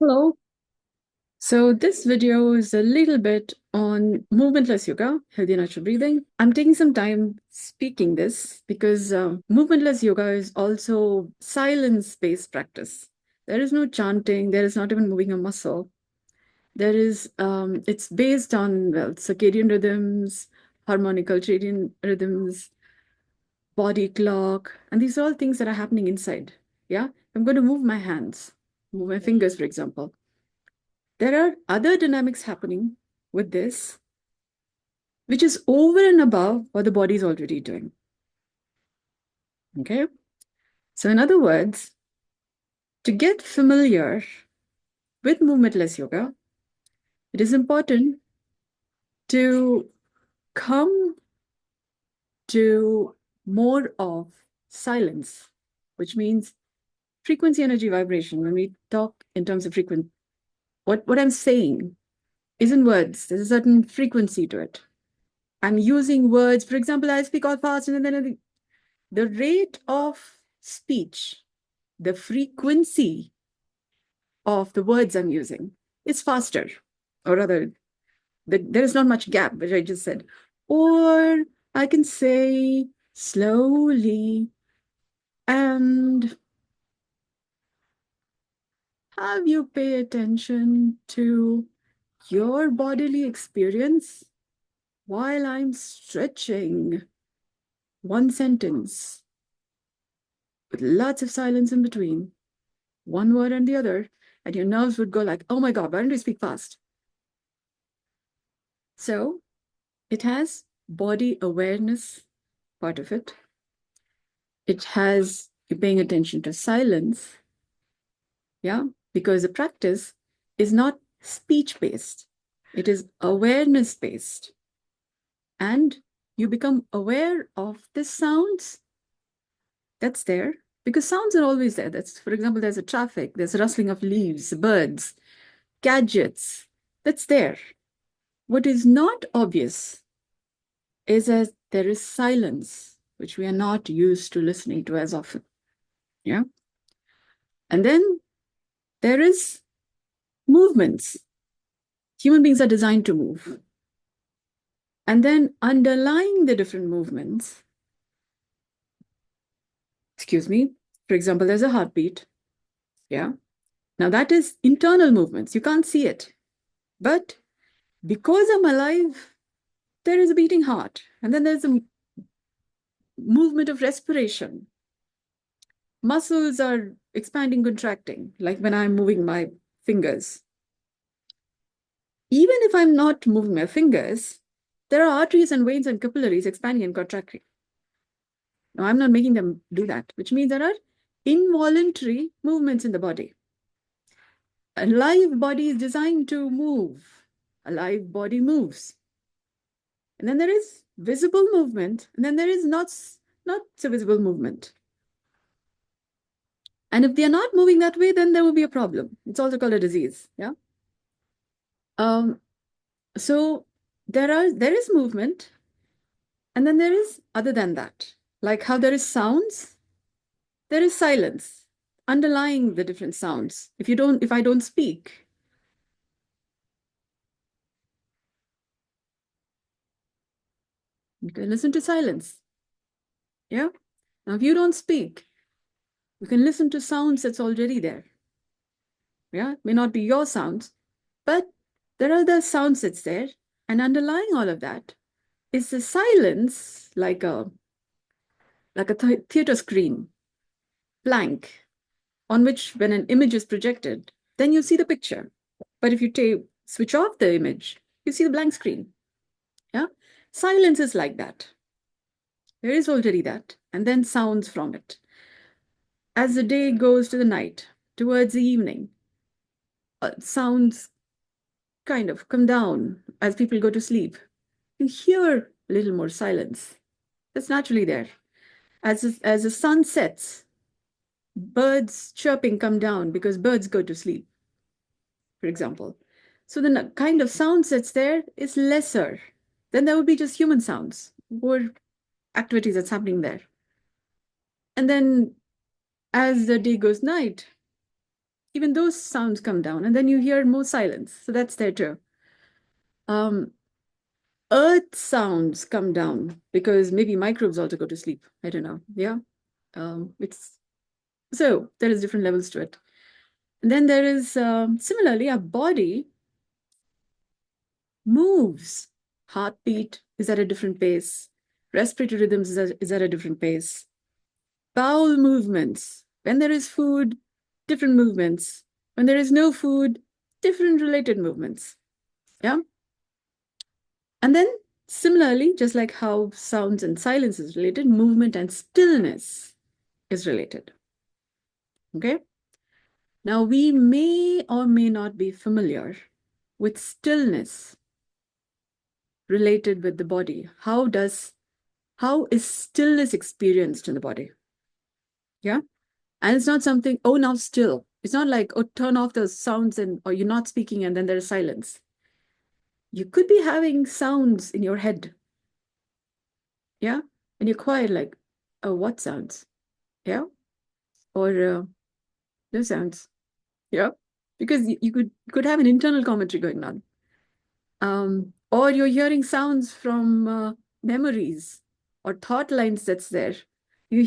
Hello. So this video is a little bit on movementless yoga, healthy natural breathing. I'm taking some time speaking this because movementless yoga is also silence-based practice. There is no chanting. There is not even moving a muscle. It's based on, well, circadian rhythms, harmonical circadian rhythms, body clock, and these are all things that are happening inside. Yeah, I'm going to move my hands, move my fingers, for example. There are other dynamics happening with this, which is over and above what the body is already doing. Okay. So, in other words, to get familiar with movementless yoga, it is important to come to more of silence, which means frequency, energy, vibration. When we talk in terms of frequency, what I'm saying isn't words, there's a certain frequency to it. I'm using words. For example, I speak all fast and then the rate of speech, the frequency of the words I'm using is faster, or rather, there is not much gap, which I just said. Or I can say slowly and have you pay attention to your bodily experience while I'm stretching one sentence with lots of silence in between, one word and the other, and your nerves would go like, oh my God, why don't you speak fast? So it has body awareness part of it. It has you paying attention to silence, yeah, because the practice is not speech-based. It is awareness-based. And you become aware of the sounds that's there, because sounds are always there. That's, for example, there's a traffic, there's a rustling of leaves, birds, gadgets, that's there. What is not obvious is that there is silence, which we are not used to listening to as often. Yeah. And then there is movements. Human beings are designed to move. And then underlying the different movements, excuse me, for example, there's a heartbeat. Yeah. Now that is internal movements. You can't see it. But because I'm alive, there is a beating heart. And then there's a movement of respiration. Muscles are expanding, contracting, like when I'm moving my fingers. Even if I'm not moving my fingers, there are arteries and veins and capillaries expanding and contracting. Now, I'm not making them do that, which means there are involuntary movements in the body. A live body is designed to move. A live body moves. And then there is visible movement, and then there is not so visible movement. And if they are not moving that way, then there will be a problem. It's also called a disease. Yeah. So there is movement, and then there is other than that, like how there is sounds, there is silence underlying the different sounds. If I don't speak, you can listen to silence. Yeah. Now, if you don't speak, you can listen to sounds that's already there. Yeah. May not be your sounds, but there are other sounds that's there. And underlying all of that is the silence, like a theater screen, blank, on which when an image is projected, then you see the picture. But if you switch off the image, you see the blank screen. Yeah. Silence is like that. There is already that, and then sounds from it. As the day goes to the night, towards the evening, sounds kind of come down as people go to sleep. You hear a little more silence. That's naturally there. As the sun sets, birds chirping come down because birds go to sleep, for example. So the kind of sounds that's there is lesser. Then there would be just human sounds or activities that's happening there. And then as the day goes night, even those sounds come down, and then you hear more silence. So that's there too. Earth sounds come down because maybe microbes also go to sleep. I don't know. Yeah. It's so there is different levels to it. And then there is similarly our body moves. Heartbeat is at a different pace. Respiratory rhythms is at a different pace. Bowel movements. When there is food, different movements. When there is no food, different related movements. Yeah. And then similarly, just like how sounds and silence is related, movement and stillness is related. Okay. Now we may or may not be familiar with stillness related with the body. How is stillness experienced in the body? Yeah. And it's not something, oh, now still. It's not like, oh, turn off the sounds or you're not speaking and then there's silence. You could be having sounds in your head. Yeah. And you're quiet, like, oh, what sounds? Yeah. Or no sounds. Yeah. Because you could have an internal commentary going on. Or you're hearing sounds from memories or thought lines that's there. You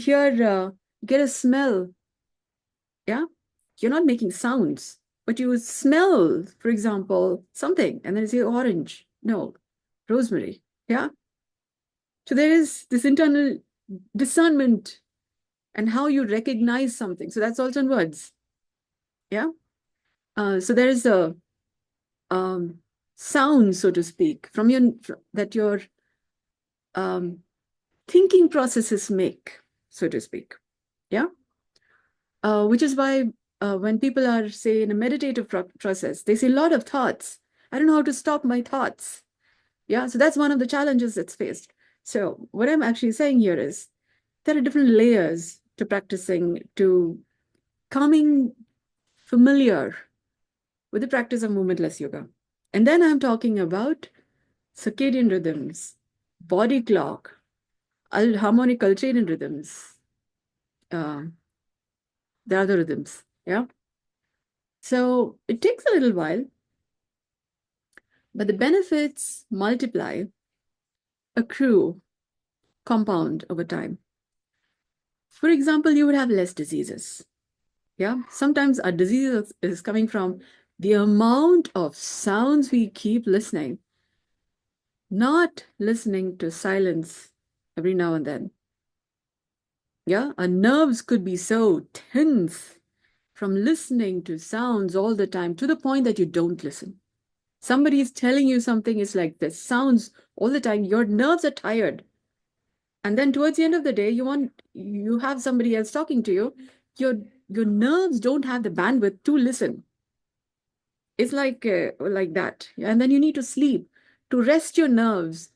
get a smell. Yeah. You're not making sounds, but you smell, for example, something, and then you say orange. No, rosemary. Yeah. So there is this internal discernment and how you recognize something. So that's also in words. Yeah. So there is a sound, so to speak, that your um, thinking processes make, so to speak. Yeah. Which is why when people are, say, in a meditative process, they say a lot of thoughts. I don't know how to stop my thoughts. Yeah. So that's one of the challenges that's faced. So what I'm actually saying here is there are different layers to practicing, to coming familiar with the practice of movementless yoga. And then I'm talking about circadian rhythms, body clock, harmonic ultradian rhythms, uh, the other rhythms. Yeah. So it takes a little while, but the benefits multiply, accrue, compound over time. For example, you would have less diseases. Yeah. Sometimes our disease is coming from the amount of sounds we keep listening, not listening to silence every now and then. Yeah. Our nerves could be so tense from listening to sounds all the time to the point that you don't listen. Somebody is telling you something, it's like this sounds all the time, your nerves are tired. And then towards the end of the day, you have somebody else talking to you, your nerves don't have the bandwidth to listen. It's like that. And then you need to sleep to rest your nerves,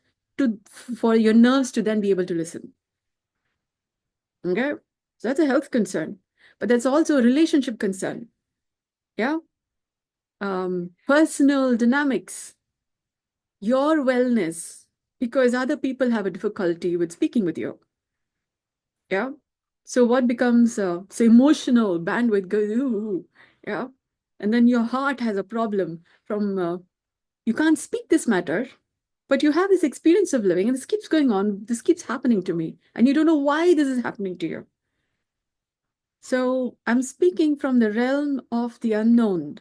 for your nerves to then be able to listen. Okay. So that's a health concern, but that's also a relationship concern. Yeah. Personal dynamics, your wellness, because other people have a difficulty with speaking with you. Yeah. So what becomes so emotional bandwidth goes, ooh, yeah. And then your heart has a problem from you can't speak this matter, but you have this experience of living, and this keeps going on. This keeps happening to me, and you don't know why this is happening to you. So I'm speaking from the realm of the unknown.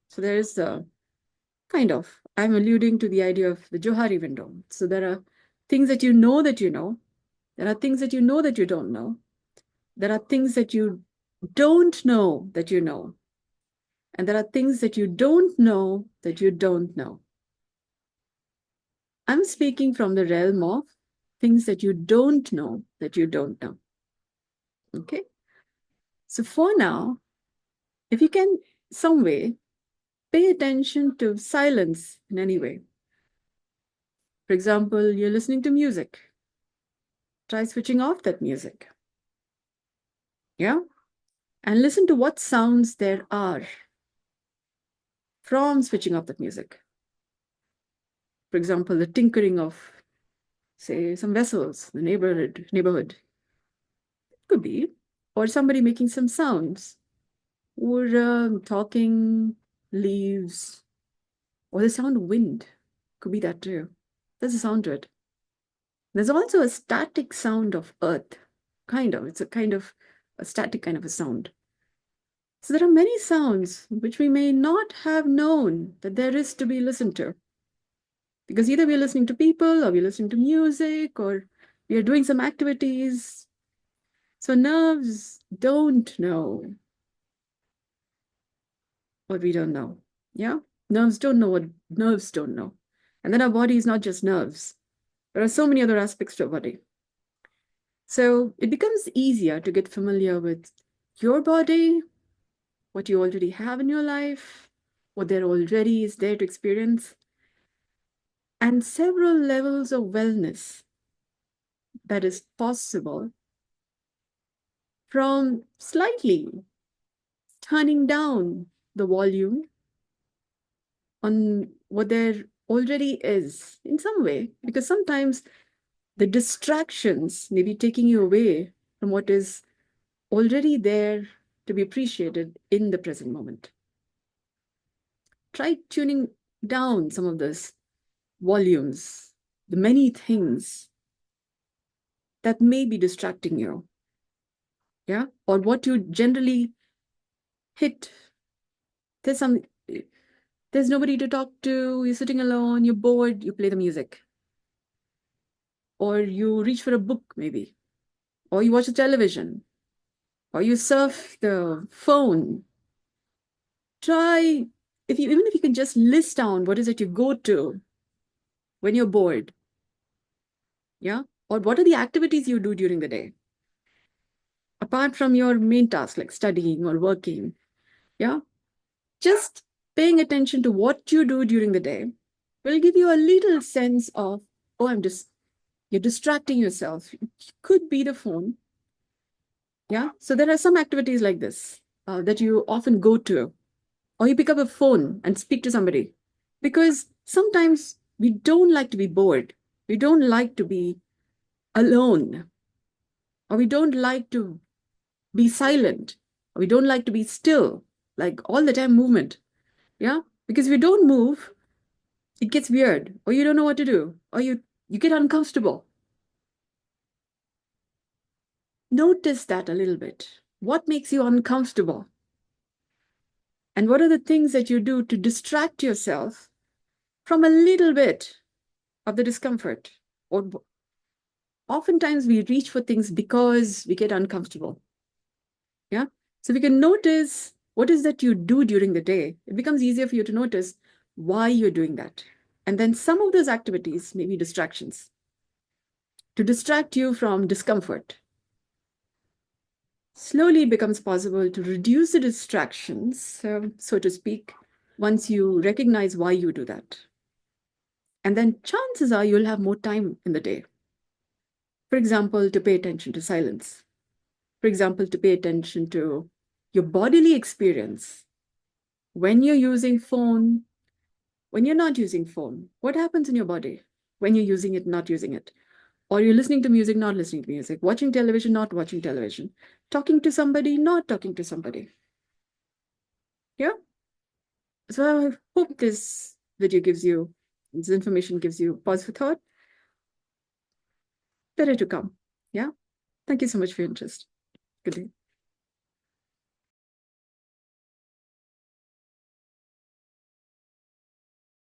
So there is I'm alluding to the idea of the Johari window. So there are things that you know that you know. There are things that you know that you don't know. There are things that you don't know that you know. And there are things that you don't know that you don't know. I'm speaking from the realm of things that you don't know that you don't know. Okay? So for now, if you can some way pay attention to silence in any way. For example, you're listening to music. Try switching off that music. Yeah? And listen to what sounds there are from switching off that music. For example, the tinkering of, say, some vessels, the neighborhood. Could be. Or somebody making some sounds. or talking, leaves, or the sound of wind. Could be that too. There's a sound to it. There's also a static sound of earth. Kind of. It's a kind of a static kind of a sound. So there are many sounds which we may not have known that there is to be listened to. Because either we're listening to people, or we're listening to music, or we are doing some activities. So nerves don't know what we don't know. Yeah? Nerves don't know what nerves don't know. And then our body is not just nerves. There are so many other aspects to our body. So it becomes easier to get familiar with your body, what you already have in your life, what there already is there to experience, and several levels of wellness that is possible from slightly turning down the volume on what there already is in some way, because sometimes the distractions may be taking you away from what is already there to be appreciated in the present moment. Try tuning down some of those volumes, the many things that may be distracting you. Yeah, or what you generally hit. There's nobody to talk to, you're sitting alone, you're bored, you play the music. Or you reach for a book, maybe. Or you watch the television. Or you surf the phone. Try, even if you can just list down what is it you go to when you're bored. Yeah? Or what are the activities you do during the day? Apart from your main task, like studying or working. Yeah? Just paying attention to what you do during the day will give you a little sense of, oh, you're distracting yourself. It could be the phone. Yeah. So there are some activities like this that you often go to, or you pick up a phone and speak to somebody, because sometimes we don't like to be bored. We don't like to be alone, or we don't like to be silent, or we don't like to be still, like all the time movement. Yeah. Because if you don't move, it gets weird, or you don't know what to do, or you get uncomfortable. Notice that a little bit. What makes you uncomfortable? And what are the things that you do to distract yourself from a little bit of the discomfort? Or oftentimes we reach for things because we get uncomfortable. Yeah. So we can notice what is that you do during the day. It becomes easier for you to notice why you're doing that. And then some of those activities may be distractions to distract you from discomfort. Slowly it becomes possible to reduce the distractions, so to speak, once you recognize why you do that. And then chances are you'll have more time in the day. For example, to pay attention to silence. For example, to pay attention to your bodily experience. When you're using phone, when you're not using phone, what happens in your body? When you're using it, not using it. Or you're listening to music, not listening to music. Watching television, not watching television. Talking to somebody, not talking to somebody. Yeah? So I hope this information gives you pause for thought. Better to come. Yeah? Thank you so much for your interest. Good day.